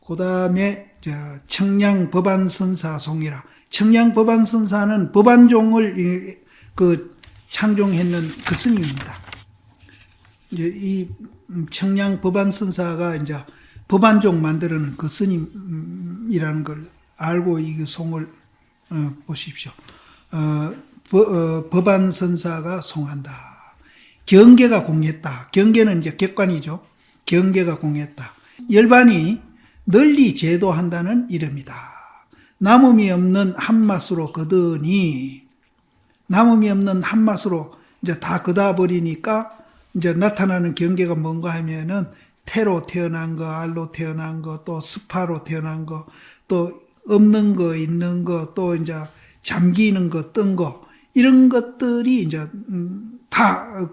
그 다음에 청량법안선사송이라. 청량법안선사는 법안종을 창종했는 그 스님입니다. 이제 이 청량법안선사가 이제 법안종 만드는 그 스님이라는 걸 알고 이 송을 보십시오. 법안선사가 송한다. 경계가 공했다. 경계는 이제 객관이죠. 경계가 공했다. 열반이 널리 제도한다는 이름이다. 남음이 없는 한맛으로 거드니, 남음이 없는 한맛으로 이제 다 거다 버리니까 이제 나타나는 경계가 뭔가 하면은 태로 태어난 거, 알로 태어난 거, 또 스파로 태어난 거, 또 없는 거, 있는 거, 또 이제 잠기는 거, 뜬 거, 이런 것들이 이제 다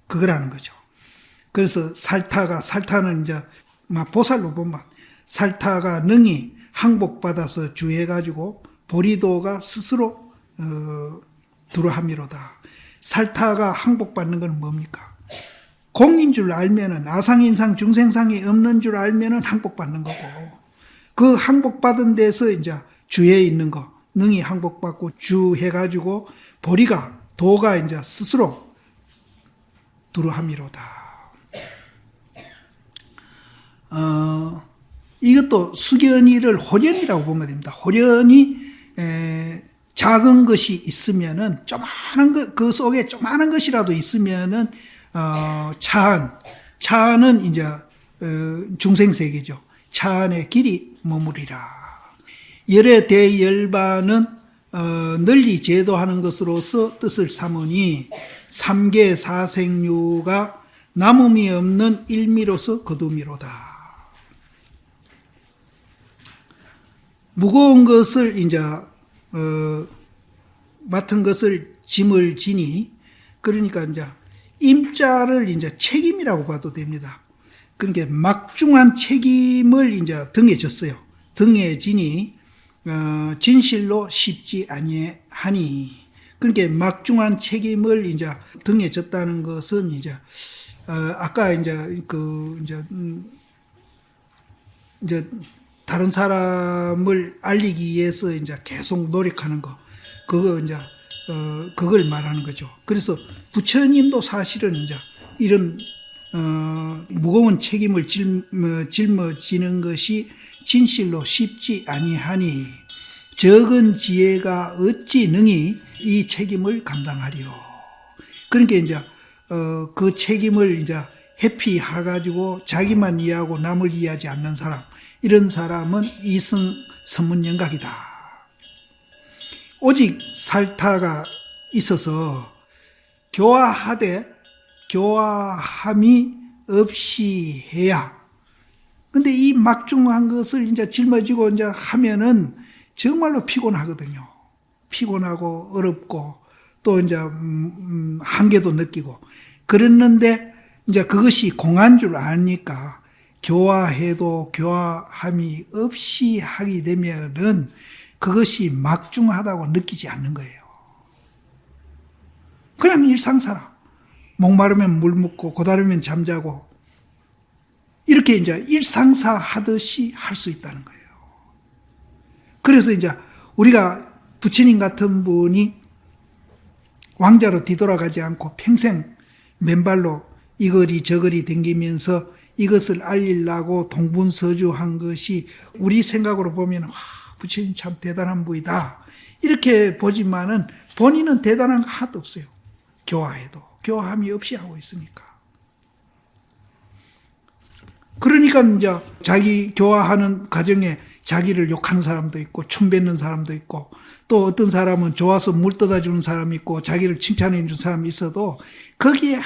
그거라는 거죠. 그래서 살타는 이제 막 보살로 보면 살타가 능히 항복받아서 주해가지고 보리도가 스스로 두루함이로다. 살타가 항복받는 건 뭡니까? 공인 줄 알면은 아상인상 중생상이 없는 줄 알면은 항복받는 거고, 그 항복받은 데서 이제 주해 있는 거 능히 항복받고 주해가지고 보리가 도가 이제 스스로 두루함이로다. 이것도 수견이를 호련이라고 보면 됩니다. 호련이 작은 것이 있으면은 조그마한 것, 그 속에 조그마한 것이라도 있으면은 차안은 이제 중생세계죠. 차안의 길이 머무리라. 열의 대열반은 널리 제도하는 것으로서 뜻을 삼으니 삼계 사생류가 남음이 없는 일미로서 거두미로다. 무거운 것을 이제 맡은 것을 짐을 지니, 그러니까 이제 임자를 이제 책임이라고 봐도 됩니다. 그러니까 막중한 책임을 이제 등에 졌어요. 등에 지니 진실로 쉽지 아니하니. 그러니까 막중한 책임을 이제 등에 졌다는 것은 이제 아까 이제 이제 다른 사람을 알리기 위해서 이제 계속 노력하는 거, 그거 이제 그걸 말하는 거죠. 그래서 부처님도 사실은 이제 이런 무거운 책임을 짊어지는 것이 진실로 쉽지 아니하니 적은 지혜가 어찌 능히 이 책임을 감당하리요. 그러니까 이제 그 책임을 이제 회피해가지고 자기만 이해하고 남을 이해하지 않는 사람, 이런 사람은 이승 선문영각이다. 오직 살타가 있어서 교화하되 교화함이 없이 해야. 근데 이 막중한 것을 이제 짊어지고 이제 하면은 정말로 피곤하거든요. 피곤하고 어렵고 또 이제 한계도 느끼고 그랬는데 이제 그것이 공한 줄 아니까 교화해도 교화함이 없이 하게 되면은 그것이 막중하다고 느끼지 않는 거예요. 그냥 일상 살아. 목마르면 물 먹고 고다르면 잠자고 이렇게 이제 일상사 하듯이 할 수 있다는 거예요. 그래서 이제 우리가 부처님 같은 분이 왕자로 뒤돌아가지 않고 평생 맨발로 이거리 저거리 댕기면서 이것을 알리려고 동분서주한 것이 우리 생각으로 보면 와, 부처님 참 대단한 분이다 이렇게 보지만은 본인은 대단한 거 하나도 없어요. 교화해도 교화함이 없이 하고 있으니까. 그러니까 이제 자기 교화하는 과정에 자기를 욕하는 사람도 있고 춤뱉는 사람도 있고 또 어떤 사람은 좋아서 물 떠다 주는 사람이 있고 자기를 칭찬해 주는 사람이 있어도 거기에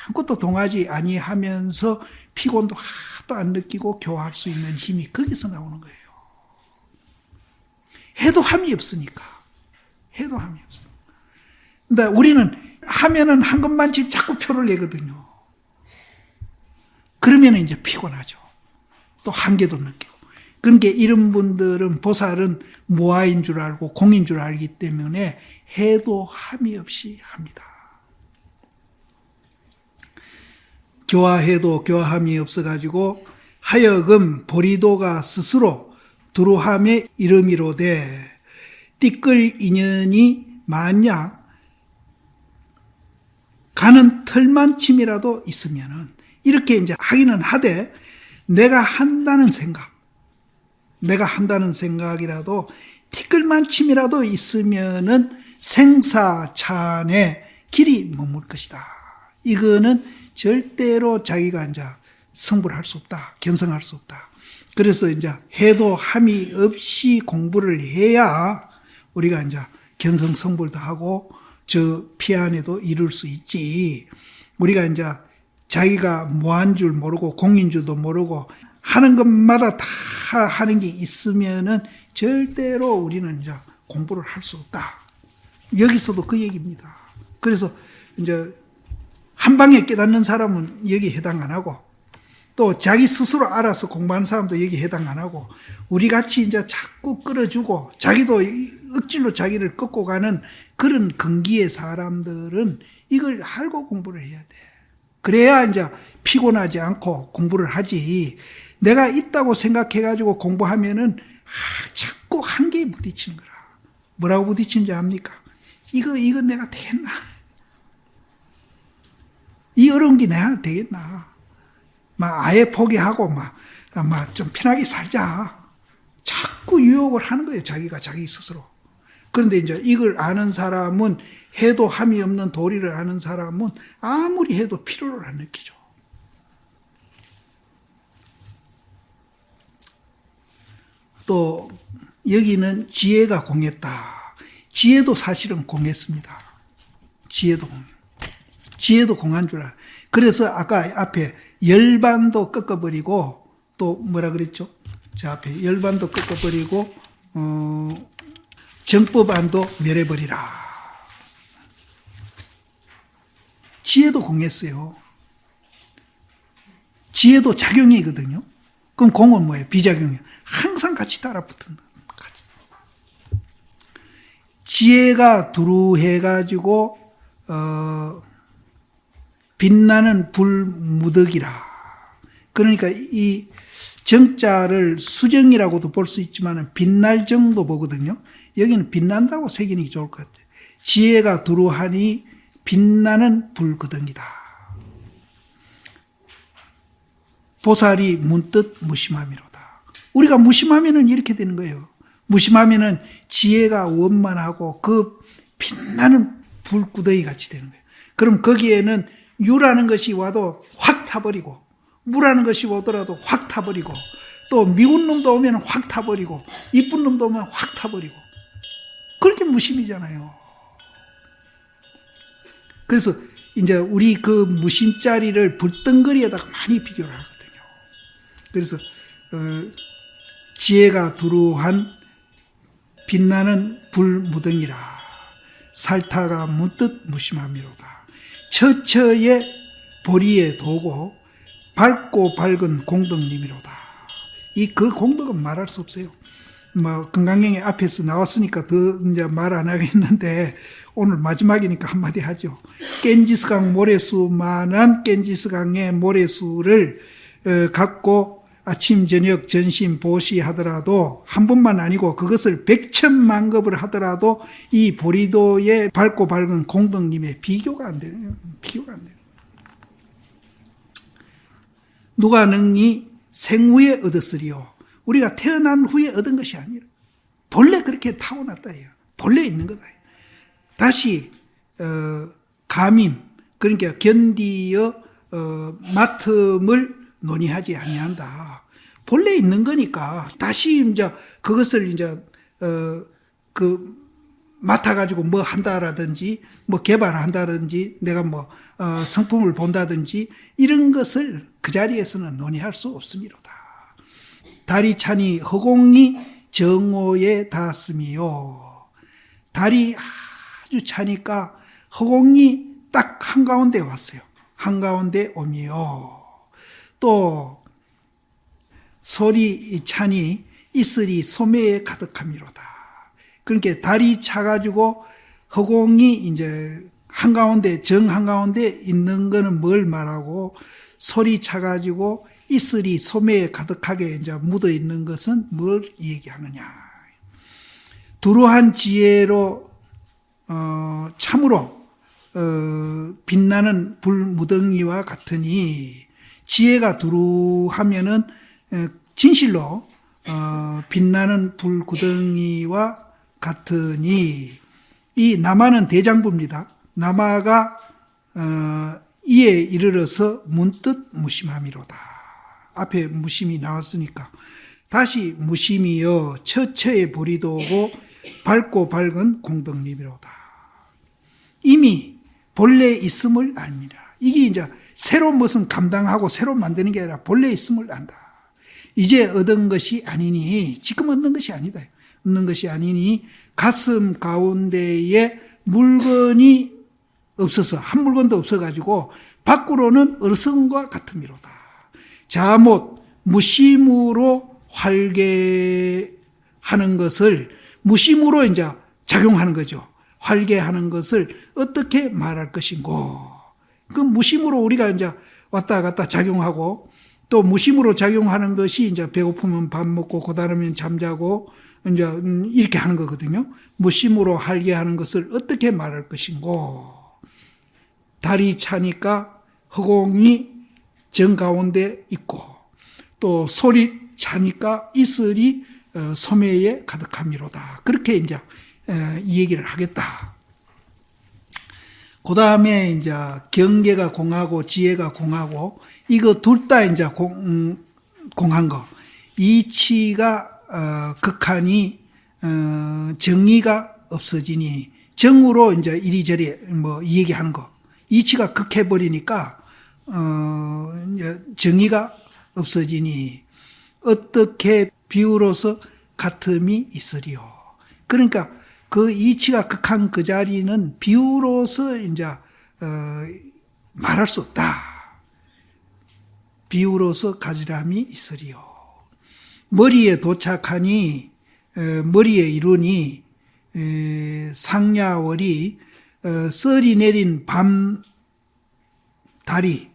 아무것도 동하지 아니하면서 피곤도 하나도 안 느끼고 교화할 수 있는 힘이 거기서 나오는 거예요. 해도 함이 없으니까. 해도 함이 없어요. 근데 우리는 하면은 한 것만치 자꾸 표를 내거든요. 그러면 이제 피곤하죠. 또 한계도 느끼고. 그러니까 이런 분들은 보살은 무아인 줄 알고 공인 줄 알기 때문에 해도 함이 없이 합니다. 교화해도 교화함이 없어가지고 하여금 보리도가 스스로 두루함에 이름이로되 띠끌 인연이 만약 가는 털만 침이라도 있으면은 이렇게 이제 하기는 하되 내가 한다는 생각이라도 티끌만 침이라도 있으면은 생사찬에 길이 머물 것이다. 이거는 절대로 자기가 이제 성불을 할 수 없다. 견성할 수 없다. 그래서 이제 해도 함이 없이 공부를 해야 우리가 이제 견성 성불도 하고 저 피안에도 이룰 수 있지. 우리가 이제 자기가 뭐한 줄 모르고 공인 줄도 모르고 하는 것마다 다 하는 게 있으면은 절대로 우리는 이제 공부를 할 수 없다. 여기서도 그 얘기입니다. 그래서 이제 한 방에 깨닫는 사람은 여기 해당 안 하고 또 자기 스스로 알아서 공부하는 사람도 여기 해당 안 하고 우리 같이 이제 자꾸 끌어주고 자기도 억지로 자기를 꺾고 가는 그런 근기의 사람들은 이걸 알고 공부를 해야 돼. 그래야 이제 피곤하지 않고 공부를 하지. 내가 있다고 생각해가지고 공부하면은 자꾸 한계에 부딪히는 거라. 뭐라고 부딪히는지 압니까? 이거 내가 되겠나? 이 어려운 게 내가 되겠나? 막 아예 포기하고 막 좀 편하게 살자. 자꾸 유혹을 하는 거예요. 자기가 자기 스스로. 그런데 이제 이걸 아는 사람은 해도 함이 없는 도리를 아는 사람은 아무리 해도 필요를 안 느끼죠. 또 여기는 지혜가 공했다. 지혜도 사실은 공했습니다. 지혜도 공한 줄 알아요. 그래서 아까 앞에 열반도 꺾어버리고 또 뭐라 그랬죠? 저 앞에 열반도 꺾어버리고 정법안도 멸해버리라. 지혜도 공했어요. 지혜도 작용이거든요. 그럼 공은 뭐예요? 비작용이에요. 항상 같이 따라붙는 거죠. 지혜가 두루해가지고 빛나는 불무덕이라. 그러니까 이 정자를 수정이라고도 볼 수 있지만 빛날 정도 보거든요. 여기는 빛난다고 새기는 게 좋을 것 같아요. 지혜가 두루하니 빛나는 불거등이다. 보살이 문뜻 무심함이로다. 우리가 무심하면은 이렇게 되는 거예요. 무심하면은 지혜가 원만하고 그 빛나는 불구덩이 같이 되는 거예요. 그럼 거기에는 유라는 것이 와도 확 타버리고 무라는 것이 오더라도 확 타버리고 또 미운 놈도 오면 확 타버리고 이쁜 놈도 오면 확 타버리고 그렇게 무심이잖아요. 그래서 이제 우리 그 무심자리를 불덩거리에다가 많이 비교를 하거든요. 그래서 지혜가 두루한 빛나는 불무덩이라 살타가 문뜻 무심함이로다. 처처의 보리에 도고 밝고 밝은 공덕님이로다. 그 공덕은 말할 수 없어요. 뭐 금강경에 앞에서 나왔으니까 더 이제 말 안 하겠는데 오늘 마지막이니까 한마디 하죠. 깬지스강 모래수만한 깬지스강의 모래수를 갖고 아침 저녁 전심 보시하더라도 한 번만 아니고 그것을 100천만 급을 하더라도 이 보리도의 밝고 밝은 공덕님의 비교가 안 되네요. 비교가 안 돼요. 누가 능히 생후에 얻었으리요. 우리가 태어난 후에 얻은 것이 아니라 본래 그렇게 타고났다 해요. 본래 있는 거다. 다시 감임 그러니까 견디어 맡음을 논의하지 아니한다. 본래 있는 거니까 다시 이제 그것을 이제 맡아가지고 뭐 한다라든지 뭐 개발한다든지 내가 뭐 성품을 본다든지 이런 것을 그 자리에서는 논의할 수 없음이로다. 달이 차니 허공이 정오에 닿았음이요. 달이 아주 차니까 허공이 딱 한가운데 왔어요. 한가운데 오미요. 또 솔이 차니 이슬이 소매에 가득함이로다. 그러니까 달이 차가지고 허공이 이제 한가운데 정 한가운데 있는 거는 뭘 말하고 소리 차가지고 이슬이 소매에 가득하게 이제 묻어 있는 것은 뭘 얘기하느냐. 두루한 지혜로 참으로 빛나는 불무덩이와 같으니, 지혜가 두루하면은 진실로 빛나는 불구덩이와 같으니, 이 남아는 대장부입니다. 남아가 이에 이르러서 문득 무심함이로다. 앞에 무심이 나왔으니까 다시 무심이여 처처에 보리도고 밝고 밝은 공덕림이로다. 이미 본래 있음을 압니다. 이게 이제 새로 무슨 감당하고 새로 만드는 게 아니라 본래 있음을 안다. 이제 얻은 것이 아니니, 지금 얻는 것이 아니다. 얻는 것이 아니니 가슴 가운데에 물건이 없어서, 한 물건도 없어가지고 밖으로는 어리석음과 같음이로다. 자못 무심으로 활개하는 것을, 무심으로 이제 작용하는 거죠. 활개하는 것을 어떻게 말할 것인고. 그 무심으로 우리가 이제 왔다 갔다 작용하고, 또 무심으로 작용하는 것이 이제 배고프면 밥 먹고 고단하면 잠자고 이제 이렇게 하는 거거든요. 무심으로 활개하는 것을 어떻게 말할 것인고. 달이 차니까 허공이 정 가운데 있고, 또 소리 차니까 이슬이 소매에 가득함이로다. 그렇게 이제 이 얘기를 하겠다. 그 다음에 이제 경계가 공하고 지혜가 공하고, 이거 둘 다 이제 공한 거. 이치가 극하니 정의가 없어지니, 정으로 이제 이리저리 뭐 이 얘기하는 거. 이치가 극해버리니까 정의가 없어지니 어떻게 비유로서 같음이 있으리요. 그러니까 그 이치가 극한 그 자리는 비유로서 이제 말할 수 없다. 비유로서 가지람이 있으리요. 머리에 도착하니, 머리에 이르니 상야월이 썰이 내린 밤 달이,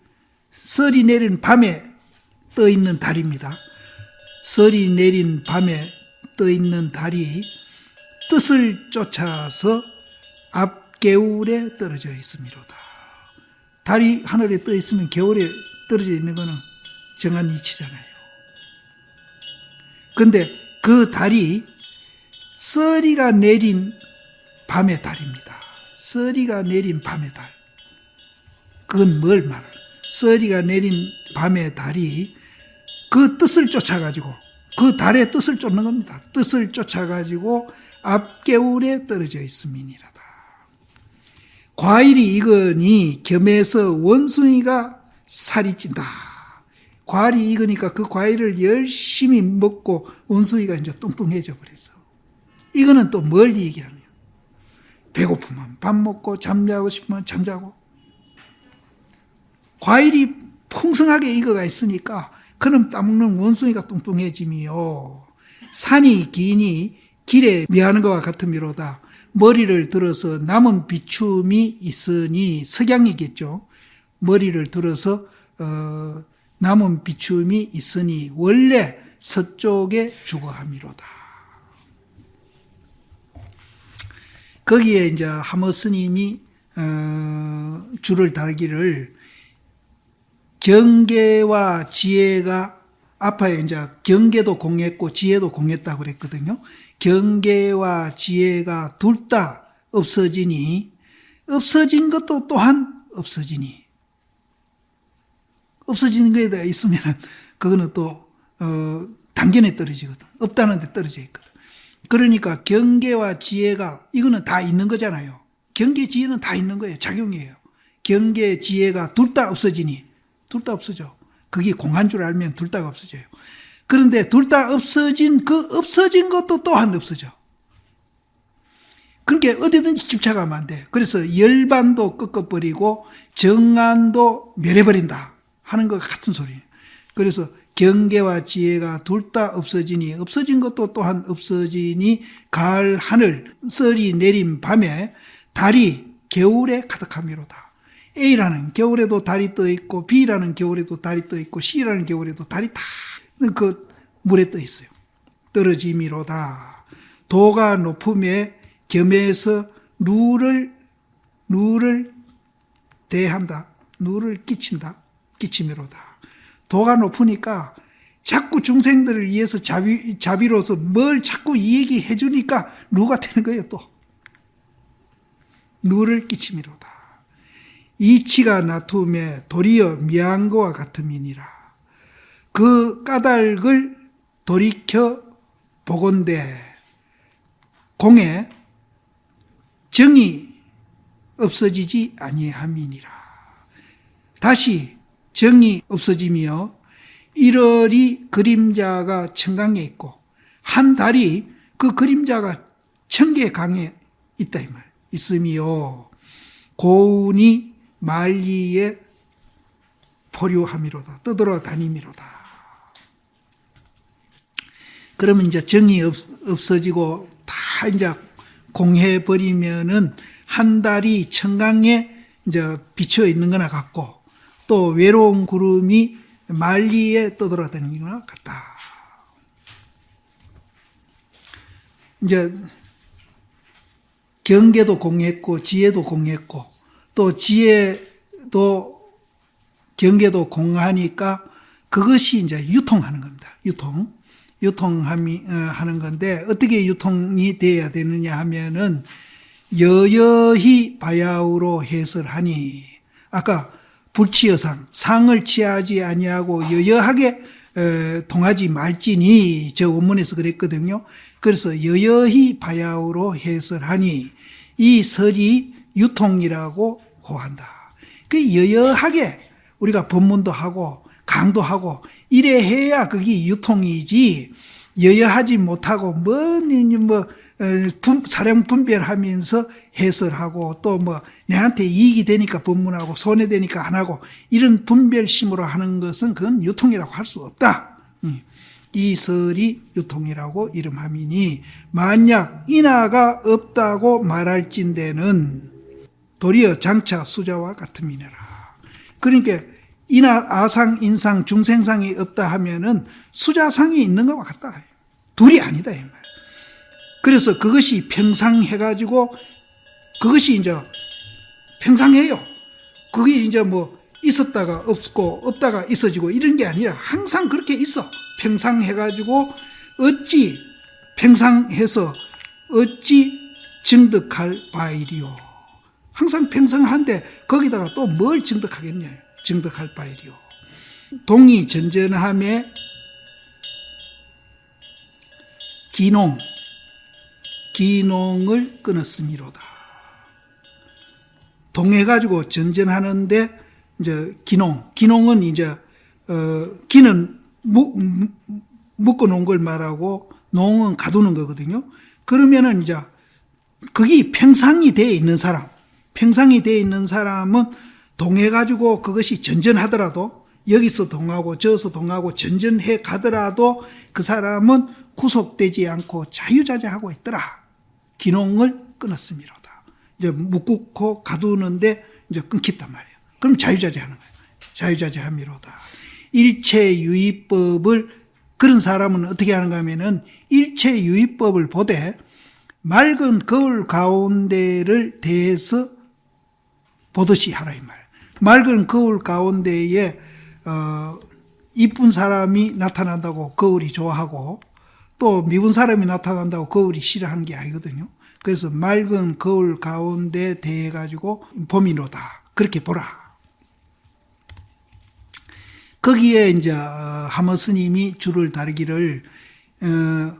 썰이 내린 밤에 떠 있는 달입니다. 썰이 내린 밤에 떠 있는 달이 뜻을 쫓아서 앞개울에 떨어져 있음이로다. 달이 하늘에 떠 있으면 개울에 떨어져 있는 거는 정한 이치잖아요. 근데 그 달이 썰이가 내린 밤의 달입니다. 썰이가 내린 밤의 달. 그건 뭘 말해? 썰이가 내린 밤의 달이 그 뜻을 쫓아가지고, 그 달의 뜻을 쫓는 겁니다. 뜻을 쫓아가지고 앞개울에 떨어져 있음이니라다. 과일이 익으니 겸해서 원숭이가 살이 찐다. 과일이 익으니까 그 과일을 열심히 먹고 원숭이가 이제 뚱뚱해져 버렸어. 이거는 또 뭘 얘기하느냐? 배고프면 밥 먹고 잠자고 싶으면 잠자고. 과일이 풍성하게 익어가 있으니까 그럼 따먹는 원숭이가 뚱뚱해짐이요. 산이 기니 길에 미하는 것과 같음이로다. 머리를 들어서 남은 비춤이 있으니, 석양이겠죠. 머리를 들어서 남은 비춤이 있으니 원래 서쪽에 주거함이로다. 거기에 이제 하모 스님이 줄을 달기를, 경계와 지혜가, 앞에 이제 경계도 공했고 지혜도 공했다고 그랬거든요. 경계와 지혜가 둘 다 없어지니, 없어진 것도 또한 없어지니, 없어지는 거에 대해 있으면 그거는 또 단견에 떨어지거든. 없다는 데 떨어져 있거든. 그러니까 경계와 지혜가, 이거는 다 있는 거잖아요. 경계 지혜는 다 있는 거예요. 작용이에요. 경계 지혜가 둘 다 없어지니, 둘 다 없어져. 그게 공한 줄 알면 둘 다가 없어져요. 그런데 둘 다 없어진 그 없어진 것도 또한 없어져. 그러니까 어디든지 집착하면 안 돼. 그래서 열반도 꺾어버리고 정안도 멸해버린다 하는 것 같은 소리예요. 그래서 경계와 지혜가 둘 다 없어지니, 없어진 것도 또한 없어지니 가을 하늘 썰이 내린 밤에 달이 겨울에 가득함이로다. A라는 겨울에도 달이 떠 있고 B라는 겨울에도 달이 떠 있고 C라는 겨울에도 달이 다 그 물에 떠 있어요. 떨어짐이로다. 도가 높음에 겸해서 누를 대한다. 누를 끼침이로다. 도가 높으니까 자꾸 중생들을 위해서 자비로서 뭘 자꾸 얘기해 주니까 누가 되는 거예요, 또. 누를 끼침이로다. 이치가 나툼에 도리어 미한 거와 같음이니라. 그 까닭을 돌이켜 보건대 공에 정이 없어지지 아니함이니라. 다시 정이 없어지며 1월이 그림자가 천강에 있고 한 달이 그 그림자가 천계강에 있다 이 말. 있으며 고운이 만리에 포류함이로다. 떠돌아 다니미로다. 그러면 이제 정이 없어지고 다 이제 공해버리면은 한 달이 천강에 이제 비쳐 있는 거나 같고 또 외로운 구름이 만리에 떠돌아다니는 거나 같다. 이제 경계도 공했고 지혜도 공했고 또 지혜도 경계도 공하니까 그것이 이제 유통하는 겁니다. 유통하는 건데 어떻게 유통이 돼야 되느냐 하면은 여여히 바야흐로 해설하니 아까 불취여상 상을 취하지 아니하고 여여하게 동하지 말지니 저 원문에서 그랬거든요. 그래서 여여히 바야흐로 해설하니 이 설이 유통이라고 호한다. 그 여여하게 우리가 법문도 하고 강도 하고 이래 해야 그게 유통이지 여여하지 못하고 사량 분별하면서 해설하고 또 내한테 이익이 되니까 법문하고 손해되니까 안 하고 이런 분별심으로 하는 것은 그건 유통이라고 할 수 없다. 이 설이 유통이라고 이름함이니 만약 인하가 없다고 말할진대는 도리어 장차 수자와 같음이니라. 그러니까 인하, 아상, 인상, 중생상이 없다 하면은 수자상이 있는 것과 같다. 둘이 아니다 이 말. 그래서 그것이 평상해가지고 그것이 이제 평상해요. 그게 이제 있었다가 없고 없다가 있어지고 이런 게 아니라 항상 그렇게 있어. 평상해가지고 어찌 평상해서 어찌 증득할 바이리요. 항상 평상한데 거기다가 또 뭘 증득하겠냐. 증득할 바이리요. 동이 전전함에 기농을 끊었음이로다. 동해가지고 전전하는데 이제 기농은 이제 기는 묶어놓은 걸 말하고 농은 가두는 거거든요. 그러면은 이제 그게 평상이 되어 있는 사람은 동해가지고 그것이 전전하더라도 여기서 동하고 저기서 동하고 전전해 가더라도 그 사람은 구속되지 않고 자유자재하고 있더라. 기농을 끊었음이로다. 이제 묶고 가두는데 이제 끊겠단 말이에요. 그럼 자유자재하는 거예요. 자유자재함이로다. 일체유의법을 그런 사람은 어떻게 하는가 하면은 일체유의법을 보되 맑은 거울 가운데를 대해서 보듯이 하라 이 말. 맑은 거울 가운데에 이쁜 사람이 나타난다고 거울이 좋아하고 또 미운 사람이 나타난다고 거울이 싫어하는 게 아니거든요. 그래서 맑은 거울 가운데 대해 가지고 범인로다. 그렇게 보라. 거기에 이제 하모 스님이 줄을 다르기를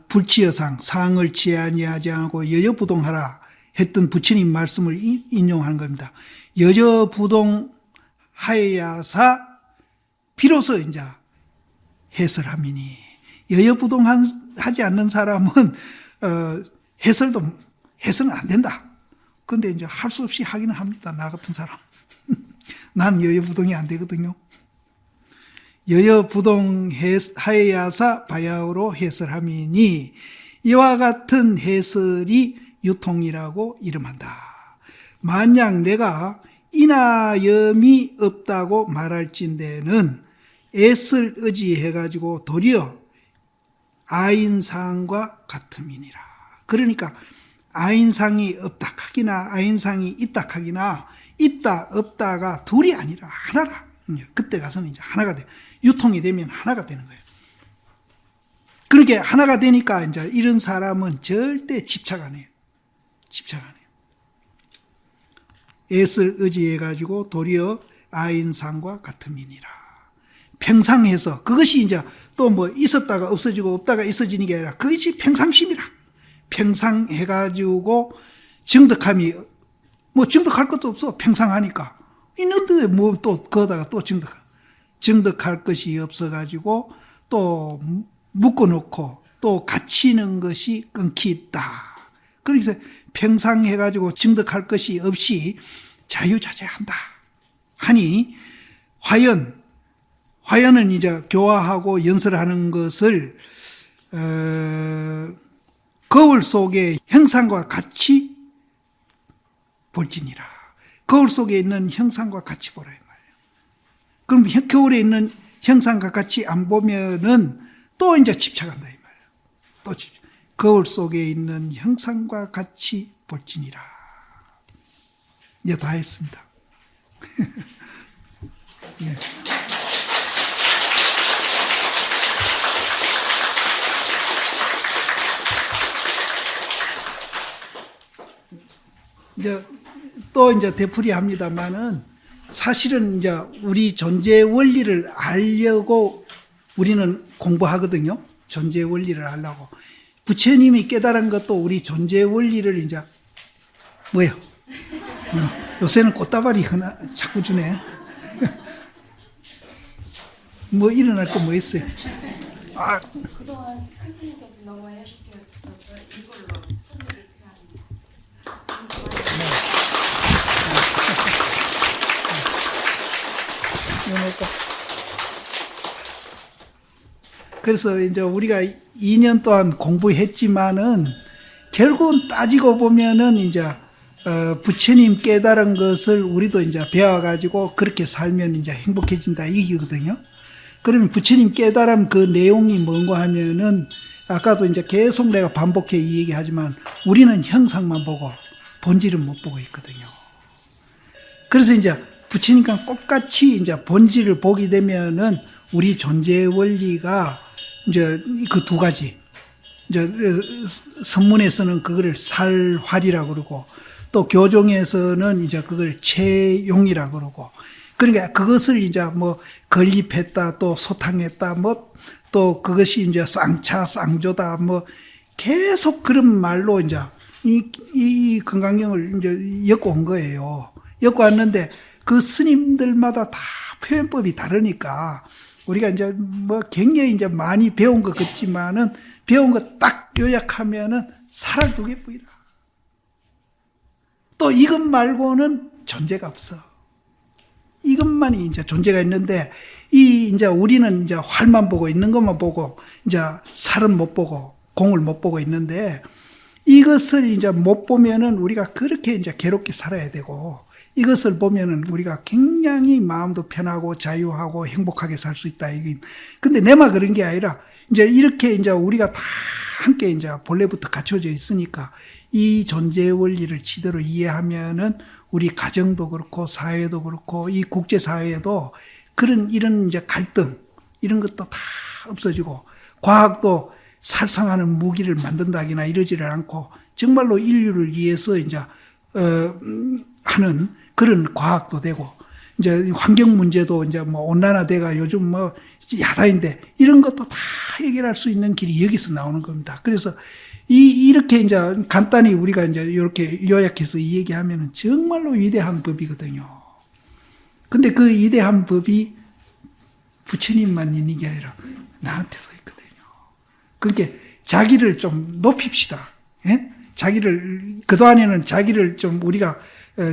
불치여상 상을 취해 아니하지 않고 여여부동하라 했던 부처님 말씀을 인용하는 겁니다. 여여부동하야사 비로소 이제 해설함이니 여여부동하지 않는 사람은 해설은 안 된다. 근데 이제 할 수 없이 하기는 합니다. 나 같은 사람. 난 여여부동이 안 되거든요. 여여부동하야사 바야흐로 해설함이니 이와 같은 해설이 유통이라고 이름한다. 만약 내가 인하염이 없다고 말할진대는 S를 의지해가지고 도리어 아인상과 같음이니라. 그러니까 아인상이 없다 하기나 아인상이 있다 하기나 있다 없다가 둘이 아니라 하나라. 그때 가서는 이제 하나가 돼. 유통이 되면 하나가 되는 거예요. 그렇게 하나가 되니까 이제 이런 사람은 절대 집착 안 해요. 집착 안 해요. S를 의지해가지고 도리어 아인상과 같음이니라. 평상해서 그것이 이제 또 뭐 있었다가 없어지고 없다가 있어지는 게 아니라 그것이 평상심이라. 평상해가지고 정덕함이 뭐 정덕할 것도 없어. 평상하니까 있는데 뭐 또 거다가 또 정덕할 것이 없어가지고 또 묶어놓고 또 갇히는 것이 끊기 있다. 그래서 평상해가지고 정덕할 것이 없이 자유자재한다 하니 화연은 이제 교화하고 연설하는 것을 거울 속의 형상과 같이 볼지니라. 거울 속에 있는 형상과 같이 보라 이 말이에요. 그럼 거울에 있는 형상과 같이 안 보면은 또 이제 집착한다 이 말이에요. 또 거울 속에 있는 형상과 같이 볼지니라. 이제 다 했습니다. 예. 이제 또 이제 되풀이 합니다만은 사실은 이제 우리 존재 원리를 알려고 우리는 공부하거든요. 존재 원리를 알려고. 부처님이 깨달은 것도 우리 존재 원리를 이제 뭐예요? 요새는 꽃다발이 하나 자꾸 주네. 뭐 일어날 거 뭐 있어요? 아. 그동안 큰 스님께서 너무 해주셨어서 이걸로 선물을 표합니다. 그래서 이제 우리가 2년 동안 공부했지만은 결국은 따지고 보면은 이제 부처님 깨달은 것을 우리도 이제 배워가지고 그렇게 살면 이제 행복해진다 이기거든요. 그러면 부처님 깨달은 그 내용이 뭔가 하면은 아까도 이제 계속 내가 반복해 이 얘기하지만 우리는 형상만 보고 본질은 못 보고 있거든요. 그래서 이제 부처님과 똑같이 이제 본질을 보게 되면은 우리 존재 원리가 이제 그 두 가지 이제 선문에서는 그거를 살활이라고 그러고 또 교종에서는 이제 그걸 채용이라고 그러고 그러니까 그것을 이제 뭐 건립했다 또 소탕했다 뭐 또 그것이 이제 쌍차 쌍조다 뭐 계속 그런 말로 이제 이 건강경을 이제 엮고 온 거예요. 엮고 왔는데 그 스님들마다 다 표현법이 다르니까 우리가 이제 뭐 굉장히 이제 많이 배운 것 같지만은 배운 거 딱 요약하면은 살을 두 개 보이라. 또 이것 말고는 존재가 없어. 이것만이 이제 존재가 있는데 이제 우리는 이제 활만 보고 있는 것만 보고 이제 살은 못 보고 공을 못 보고 있는데 이것을 이제 못 보면은 우리가 그렇게 이제 괴롭게 살아야 되고 이것을 보면은 우리가 굉장히 마음도 편하고 자유하고 행복하게 살 수 있다. 근데 내만 그런 게 아니라 이제 이렇게 이제 우리가 다 함께 이제 본래부터 갖춰져 있으니까 이 존재 원리를 제대로 이해하면은 우리 가정도 그렇고 사회도 그렇고 이 국제 사회에도 이런 이제 갈등 이런 것도 다 없어지고 과학도 살상하는 무기를 만든다기나 이러지를 않고 정말로 인류를 위해서 이제 하는 그런 과학도 되고 이제 환경 문제도 이제 뭐 온난화돼가 요즘 뭐 야단인데 이런 것도 다 해결할 수 있는 길이 여기서 나오는 겁니다. 그래서 이렇게 이제 간단히 우리가 이제 이렇게 요약해서 이 얘기하면은 정말로 위대한 법이거든요. 근데 그 위대한 법이 부처님만 있는 게 아니라 나한테도 있거든요. 그러니까 자기를 좀 높입시다. 예? 자기를 그동안에는 자기를 좀 우리가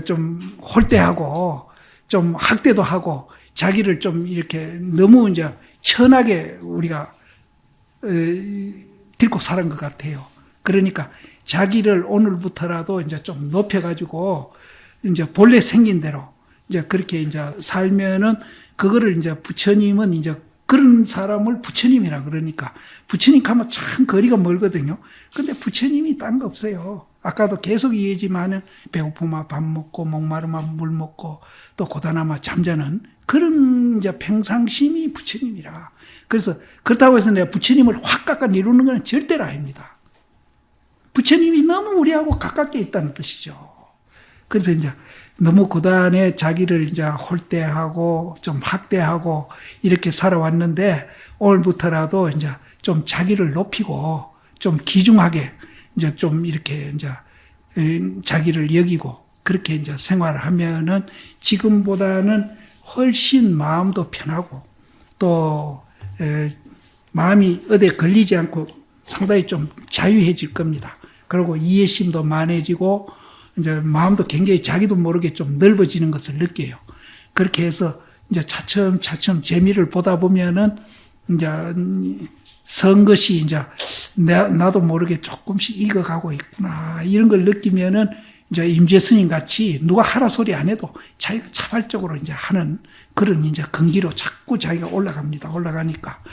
좀 홀대하고 좀 학대도 하고 자기를 좀 이렇게 너무 이제 천하게 우리가 딛고 살은 것 같아요. 그러니까 자기를 오늘부터라도 이제 좀 높여가지고 이제 본래 생긴 대로 이제 그렇게 이제 살면은 그거를 이제 부처님은 이제 그런 사람을 부처님이라 그러니까 부처님 가면 참 거리가 멀거든요. 근데 부처님이 딴 거 없어요. 아까도 계속 얘기했지만은 배고프면 밥 먹고 목마르면 물 먹고 또 고단하면 잠자는 그런 이제 평상심이 부처님이라. 그래서 그렇다고 해서 내가 부처님을 확 깎아 이루는 건 절대로 아닙니다. 부처님이 너무 우리하고 가깝게 있다는 뜻이죠. 그래서 이제 너무 고단에 자기를 이제 홀대하고 좀 학대하고 이렇게 살아왔는데 오늘부터라도 이제 좀 자기를 높이고 좀 귀중하게 이제 좀 이렇게 이제 자기를 여기고 그렇게 이제 생활을 하면은 지금보다는 훨씬 마음도 편하고 또 마음이 어디에 걸리지 않고 상당히 좀 자유해질 겁니다. 그리고 이해심도 많아지고 이제 마음도 굉장히 자기도 모르게 좀 넓어지는 것을 느껴요. 그렇게 해서 이제 차츰 재미를 보다 보면은 이제 선 것이 이제 나도 모르게 조금씩 익어가고 있구나 이런 걸 느끼면은 이제 임재 스님 같이 누가 하라 소리 안 해도 자기가 자발적으로 이제 하는 그런 이제 근기로 자꾸 자기가 올라가니까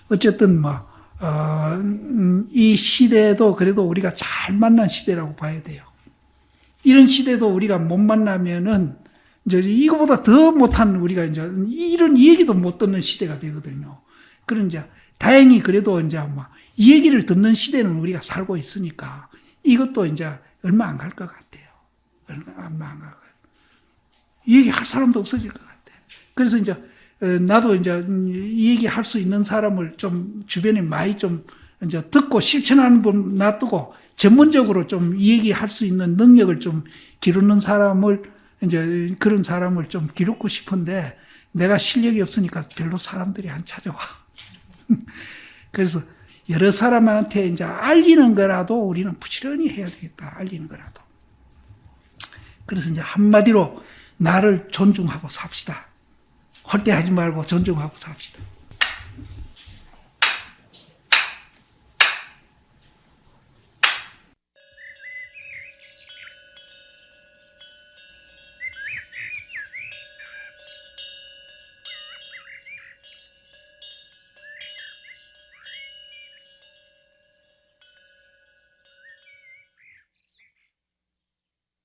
어쨌든 이 시대도 그래도 우리가 잘 만난 시대라고 봐야 돼요. 이런 시대도 우리가 못 만나면은 이제 이거보다 더 못한 우리가 이제 이런 얘기도 못 듣는 시대가 되거든요. 그런 이제 다행히 그래도 이제 이 얘기를 듣는 시대는 우리가 살고 있으니까 이것도 이제 얼마 안 갈 것 같아요. 얼마 안 갈 것 같아요. 이 얘기 할 사람도 없어질 것 같아요. 그래서 이제 나도 이제 이 얘기 할 수 있는 사람을 좀 주변에 많이 좀 이제 듣고 실천하는 분 놔두고 전문적으로 좀 이 얘기 할 수 있는 능력을 좀 기르는 사람을 이제 그런 사람을 좀 기르고 싶은데 내가 실력이 없으니까 별로 사람들이 안 찾아와. 그래서 여러 사람한테 이제 알리는 거라도 우리는 부지런히 해야 되겠다. 알리는 거라도. 그래서 이제 한마디로 나를 존중하고 삽시다. 홀대하지 말고 존중하고 삽시다.